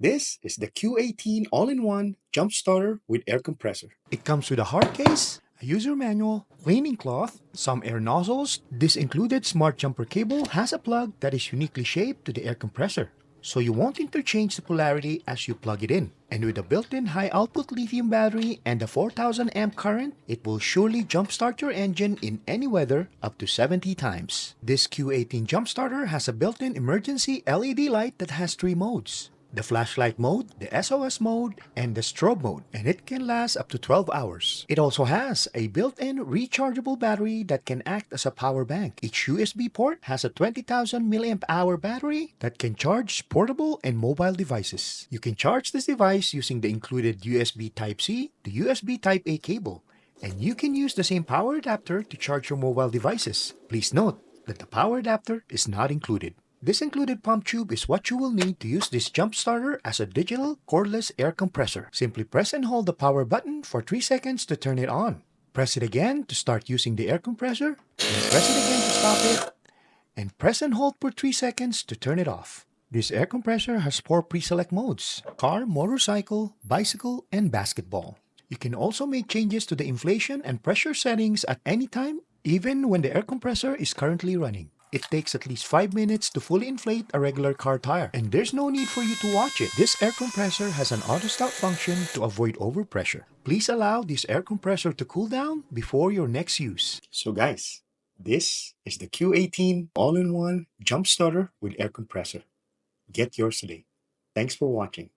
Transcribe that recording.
This is the Q18 all-in-one jump starter with air compressor. It comes with a hard case, a user manual, cleaning cloth, some air nozzles. This included smart jumper cable has a plug that is uniquely shaped to the air compressor, so you won't interchange the polarity as you plug it in. And with a built-in high-output lithium battery and a 4000 amp current, it will surely jumpstart your engine in any weather up to 70 times. This Q18 jump starter has a built-in emergency LED light that has 3 modes: the flashlight mode, the SOS mode, and the strobe mode, and it can last up to 12 hours. It also has a built-in rechargeable battery that can act as a power bank. Each USB port has a 20,000 milliamp hour battery that can charge portable and mobile devices. You can charge this device using the included USB Type-C to USB Type-A cable, and you can use the same power adapter to charge your mobile devices. Please note that the power adapter is not included. This included pump tube is what you will need to use this jump starter as a digital cordless air compressor. Simply press and hold the power button for 3 seconds to turn it on. Press it again to start using the air compressor, and press it again to stop it, and press and hold for 3 seconds to turn it off. This air compressor has 4 pre-select modes: car, motorcycle, bicycle, and basketball. You can also make changes to the inflation and pressure settings at any time, even when the air compressor is currently running. It takes at least 5 minutes to fully inflate a regular car tire, and there's no need for you to watch it. This air compressor has an auto stop function to avoid overpressure. Please allow this air compressor to cool down before your next use. So guys, this is the Q18 all-in-one jump starter with air compressor. Get yours today. Thanks for watching.